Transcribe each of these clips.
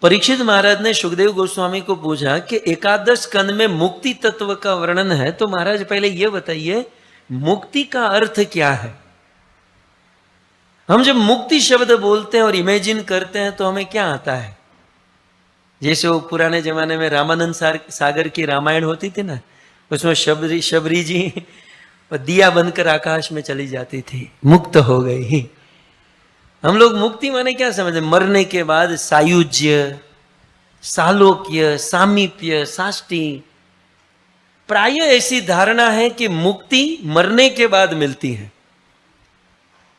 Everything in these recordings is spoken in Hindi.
परीक्षित महाराज ने सुखदेव गोस्वामी को पूछा कि एकादश स्कंद में मुक्ति तत्व का वर्णन है, तो महाराज पहले यह बताइए मुक्ति का अर्थ क्या है। हम जब मुक्ति शब्द बोलते हैं और इमेजिन करते हैं तो हमें क्या आता है? जैसे वो पुराने जमाने में रामानंद सागर की रामायण होती थी ना, उसमें शबरी जी दिया बनकर आकाश में चली जाती थी, मुक्त हो गई। हम लोग मुक्ति माने क्या समझे? मरने के बाद सायुज्य, सालोक्य, सामीप्य, साष्टी। प्राय ऐसी धारणा है कि मुक्ति मरने के बाद मिलती है,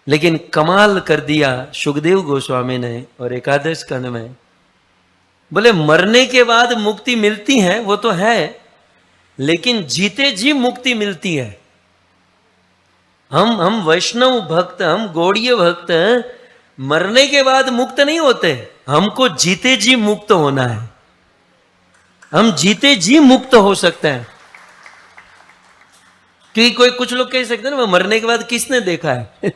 लेकिन कमाल कर दिया सुखदेव गोस्वामी ने और एकादश स्कंद में। बोले मरने के बाद मुक्ति मिलती है वो तो है, लेकिन जीते जी मुक्ति मिलती है। हम वैष्णव भक्त, हम गौड़ीय भक्त मरने के बाद मुक्त नहीं होते, हमको जीते जी मुक्त होना है। हम जीते जी मुक्त हो सकते हैं। क्योंकि कुछ लोग कह सकते हैं ना, मरने के बाद किसने देखा है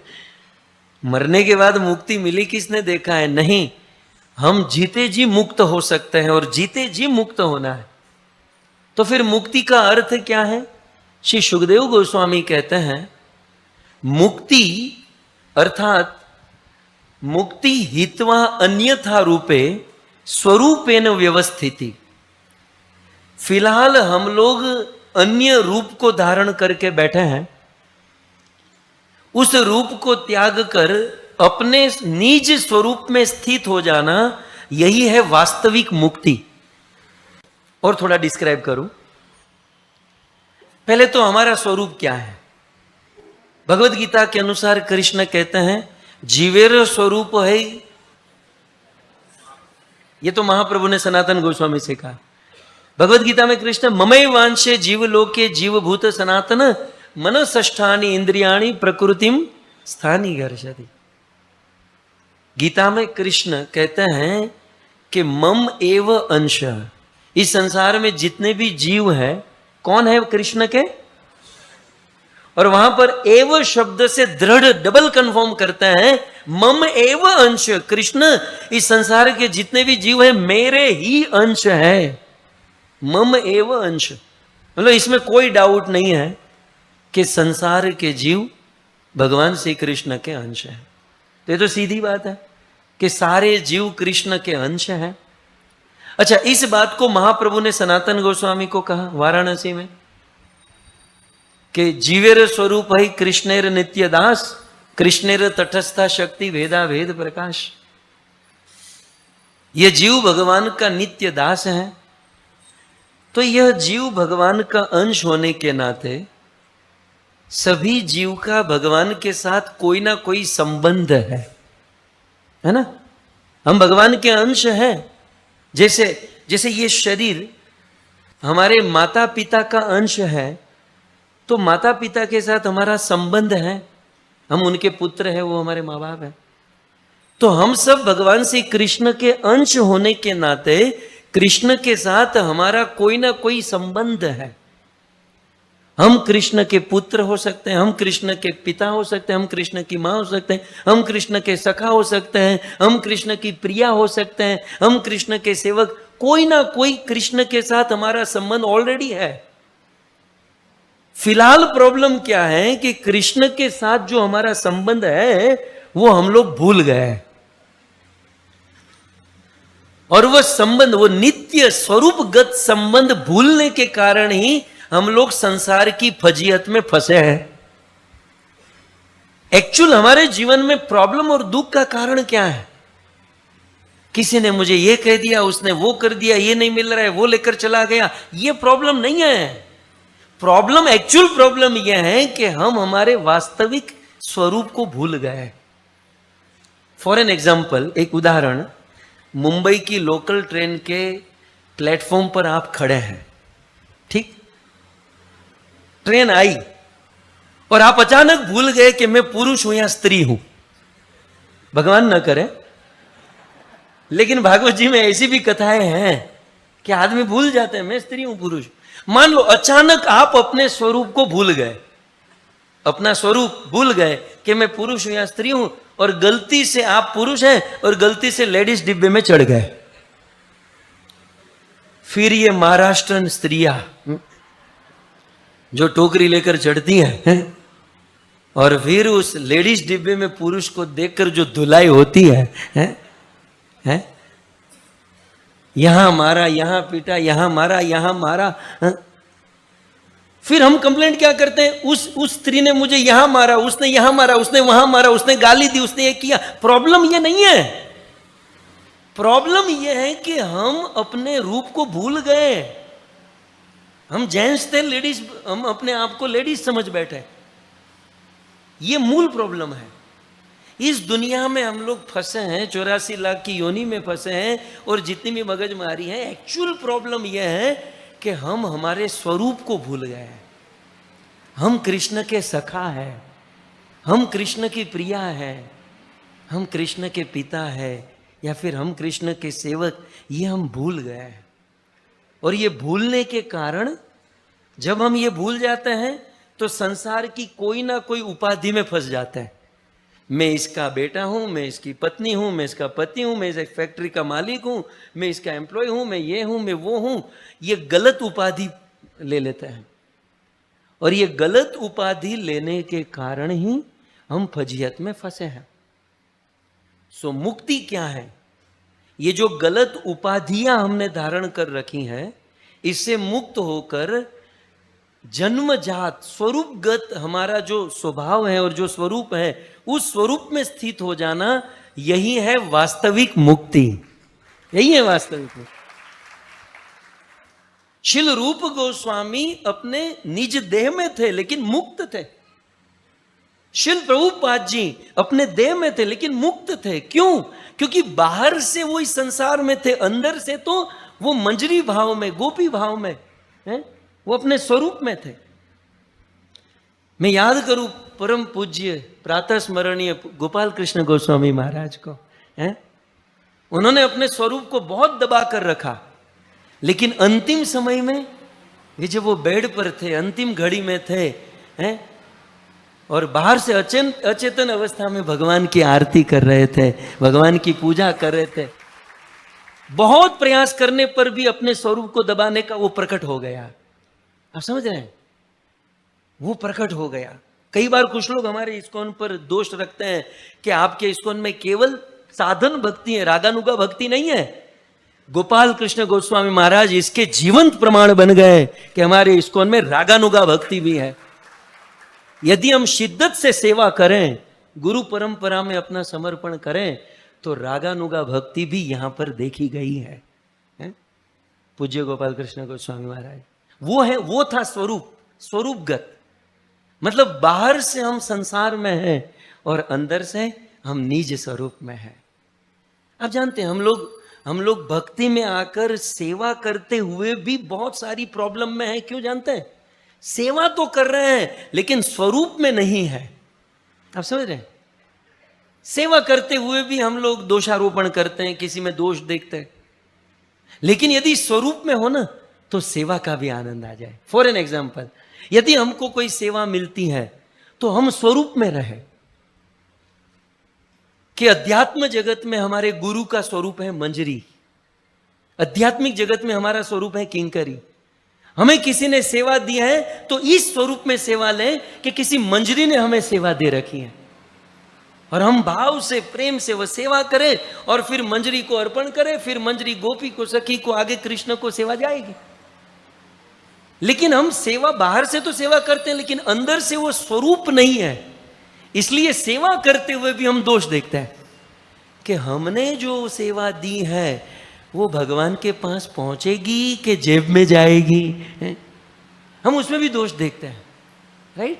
मरने के बाद मुक्ति मिली किसने देखा है? नहीं, हम जीते जी मुक्त हो सकते हैं और जीते जी मुक्त होना है। तो फिर मुक्ति का अर्थ क्या है? श्री सुखदेव गोस्वामी कहते हैं मुक्ति अर्थात मुक्ति हित्वा अन्यथा रूपे स्वरूपेन व्यवस्थिति। फिलहाल हम लोग अन्य रूप को धारण करके बैठे हैं, उस रूप को त्याग कर अपने निज स्वरूप में स्थित हो जाना, यही है वास्तविक मुक्ति। और थोड़ा डिस्क्राइब करूं। पहले तो हमारा स्वरूप क्या है? भगवत गीता के अनुसार कृष्ण कहते हैं जीवेर स्वरूप है। ये तो महाप्रभु ने सनातन गोस्वामी से कहा। भगवत गीता में कृष्ण ममई वांशे जीव लोके जीवभूत सनातन मन षष्ठानि इंद्रियाणि प्रकृतिम स्थानी घर्षति। गीता में कृष्ण कहते हैं कि मम एव अंश। इस संसार में जितने भी जीव हैं कौन है? कृष्ण के। और वहां पर एव शब्द से दृढ़ डबल कंफर्म करते हैं मम एव अंश। कृष्ण इस संसार के जितने भी जीव हैं मेरे ही अंश है। मम एव अंश मतलब इसमें कोई डाउट नहीं है कि संसार के जीव भगवान श्री कृष्ण के अंश हैं। तो ये तो सीधी बात है कि सारे जीव कृष्ण के अंश हैं। अच्छा, इस बात को महाप्रभु ने सनातन गोस्वामी को कहा वाराणसी में कि जीवेर स्वरूप है कृष्णेर नित्य दास, कृष्णेर तटस्था शक्ति भेदा भेद प्रकाश। यह जीव भगवान का नित्य दास है। तो यह जीव भगवान का अंश होने के नाते सभी जीव का भगवान के साथ कोई ना कोई संबंध है ना? हम भगवान के अंश हैं। जैसे ये शरीर हमारे माता पिता का अंश है, तो माता पिता के साथ हमारा संबंध है, हम उनके पुत्र हैं, वो हमारे माँ बाप हैं। तो हम सब भगवान श्री कृष्ण के अंश होने के नाते कृष्ण के साथ हमारा कोई ना कोई संबंध है। हम कृष्ण के पुत्र हो सकते हैं, हम कृष्ण के पिता हो सकते हैं, हम कृष्ण की माँ हो सकते हैं, हम कृष्ण के सखा हो सकते हैं, हम कृष्ण की प्रिया हो सकते हैं, हम कृष्ण के सेवक। कोई ना कोई कृष्ण के साथ हमारा संबंध ऑलरेडी है। फिलहाल प्रॉब्लम क्या है कि कृष्ण के साथ जो हमारा संबंध है वो हम लोग भूल गए, और वह संबंध, वो नित्य स्वरूपगत संबंध भूलने के कारण ही हम लोग संसार की फजीयत में फंसे हैं। एक्चुअल हमारे जीवन में प्रॉब्लम और दुख का कारण क्या है? किसी ने मुझे ये कह दिया, उसने वो कर दिया, ये नहीं मिल रहा है, वो लेकर चला गया, ये प्रॉब्लम नहीं है। प्रॉब्लम, एक्चुअल प्रॉब्लम यह है कि हम हमारे वास्तविक स्वरूप को भूल गए। फॉर एन एग्जाम्पल, एक उदाहरण, मुंबई की लोकल ट्रेन के प्लेटफॉर्म पर आप खड़े हैं, ठीक? ट्रेन आई और आप अचानक भूल गए कि मैं पुरुष हूं या स्त्री हूं। भगवान न करे, लेकिन भागवत जी में ऐसी भी कथाएं हैं कि आदमी भूल जाते हैं मैं स्त्री हूं पुरुष। मान लो अचानक आप अपने स्वरूप को भूल गए, अपना स्वरूप भूल गए कि मैं पुरुष हूं या स्त्री हूं, और गलती से आप पुरुष हैं और गलती से लेडीज डिब्बे में चढ़ गए। फिर ये महाराष्ट्रन स्त्रियां जो टोकरी लेकर चढ़ती हैं और फिर उस लेडीज डिब्बे में पुरुष को देखकर जो धुलाई होती है? यहां मारा, यहां पीटा, यहां मारा, यहां मारा। फिर हम कंप्लेंट क्या करते हैं, उस स्त्री ने मुझे यहां मारा, उसने यहां मारा, उसने वहां मारा, उसने गाली दी, उसने ये किया। प्रॉब्लम ये नहीं है, प्रॉब्लम ये है कि हम अपने रूप को भूल गए। हम जेंट्स थे, लेडीज, हम अपने आप को लेडीज समझ बैठे। ये मूल प्रॉब्लम है। इस दुनिया में हम लोग फंसे हैं, 84 लाख की योनि में फंसे हैं, और जितनी भी मगजमारी है, एक्चुअल प्रॉब्लम यह है कि हम हमारे स्वरूप को भूल गए हैं। हम कृष्ण के सखा है, हम कृष्ण की प्रिया है, हम कृष्ण के पिता है, या फिर हम कृष्ण के सेवक, ये हम भूल गए हैं। और ये भूलने के कारण जब हम ये भूल जाते हैं तो संसार की कोई ना कोई उपाधि में फंस जाते हैं। मैं इसका बेटा हूं, मैं इसकी पत्नी हूं, मैं इसका पति हूं, मैं इस फैक्ट्री का मालिक हूं, मैं इसका एम्प्लॉय हूं, मैं ये हूं, मैं वो हूं। ये गलत उपाधि ले लेते हैं, और ये गलत उपाधि लेने के कारण ही हम फजीहत में फंसे हैं। सो मुक्ति क्या है? ये जो गलत उपाधियां हमने धारण कर रखी हैं, इससे मुक्त होकर जन्मजात स्वरूपगत हमारा जो स्वभाव है और जो स्वरूप है, उस स्वरूप में स्थित हो जाना, यही है वास्तविक मुक्ति। यही है वास्तविक मुक्ति। शिल रूप गोस्वामी अपने निज देह में थे लेकिन मुक्त थे। शिल प्रभुपाद जी अपने देह में थे लेकिन मुक्त थे। क्यों? क्योंकि बाहर से वो इस संसार में थे, अंदर से तो वो मंजरी भाव में, गोपी भाव में है, वो अपने स्वरूप में थे। मैं याद करूं परम पूज्य प्रातः स्मरणीय गोपाल कृष्ण गोस्वामी महाराज को, है? उन्होंने अपने स्वरूप को बहुत दबा कर रखा, लेकिन अंतिम समय में ये जब वो बेड पर थे, अंतिम घड़ी में थे, हैं? और बाहर से अचेतन अवस्था में भगवान की आरती कर रहे थे, भगवान की पूजा कर रहे थे। बहुत प्रयास करने पर भी अपने स्वरूप को दबाने का वो प्रकट हो गया। आप समझ रहे हैं? वो प्रकट हो गया। कई बार कुछ लोग हमारे इस्कॉन पर दोष रखते हैं कि आपके इस्कॉन में केवल साधन भक्ति है, रागानुगा भक्ति नहीं है। गोपाल कृष्ण गोस्वामी महाराज इसके जीवंत प्रमाण बन गए कि हमारे इस्कॉन में रागानुगा भक्ति भी है। यदि हम शिद्दत से सेवा करें, गुरु परंपरा में अपना समर्पण करें, तो रागानुगा भक्ति भी यहां पर देखी गई है? पूज्य गोपाल कृष्ण गोस्वामी महाराज वो है, वो था स्वरूप, स्वरूपगत। मतलब बाहर से हम संसार में हैं और अंदर से हम निज स्वरूप में हैं। आप जानते हैं हम लोग भक्ति में आकर सेवा करते हुए भी बहुत सारी प्रॉब्लम में हैं। क्यों जानते हैं? सेवा तो कर रहे हैं लेकिन स्वरूप में नहीं है। आप समझ रहे हैं? सेवा करते हुए भी हम लोग दोषारोपण करते हैं, किसी में दोष देखते हैं। लेकिन यदि स्वरूप में हो ना, तो सेवा का भी आनंद आ जाए। फॉर एन एग्जाम्पल, यदि हमको कोई सेवा मिलती है तो हम स्वरूप में रहे कि अध्यात्म जगत में हमारे गुरु का स्वरूप है मंजरी, आध्यात्मिक जगत में हमारा स्वरूप है किंकरी। हमें किसी ने सेवा दी है तो इस स्वरूप में सेवा लें कि किसी मंजरी ने हमें सेवा दे रखी है, और हम भाव से, प्रेम से वह सेवा करें और फिर मंजरी को अर्पण करें, फिर मंजरी गोपी को, सखी को, आगे कृष्ण को सेवा जाएगी। लेकिन हम सेवा बाहर से तो सेवा करते हैं लेकिन अंदर से वो स्वरूप नहीं है। इसलिए सेवा करते हुए भी हम दोष देखते हैं कि हमने जो सेवा दी है वो भगवान के पास पहुंचेगी कि जेब में जाएगी, हम उसमें भी दोष देखते हैं, राइट?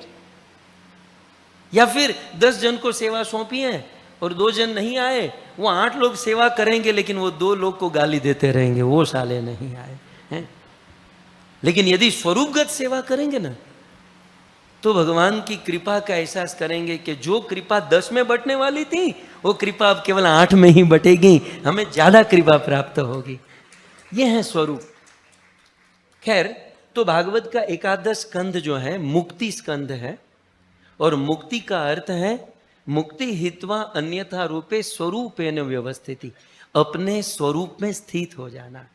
या फिर 10 जन को सेवा सौंपी है और 2 जन नहीं आए, वो 8 लोग सेवा करेंगे लेकिन वो 2 लोग को गाली देते रहेंगे, वो साले नहीं आए, हैं? लेकिन यदि स्वरूपगत सेवा करेंगे ना, तो भगवान की कृपा का एहसास करेंगे कि जो कृपा 10 में बटने वाली थी, वो कृपा अब केवल 8 में ही बटेगी, हमें ज्यादा कृपा प्राप्त होगी। ये है स्वरूप। खैर, तो भागवत का 11 स्कंध जो है मुक्ति स्कंध है, और मुक्ति का अर्थ है मुक्ति हित्वा अन्यथा रूपे स्वरूपेन व्यवस्थिति, अपने स्वरूप में स्थित हो जाना।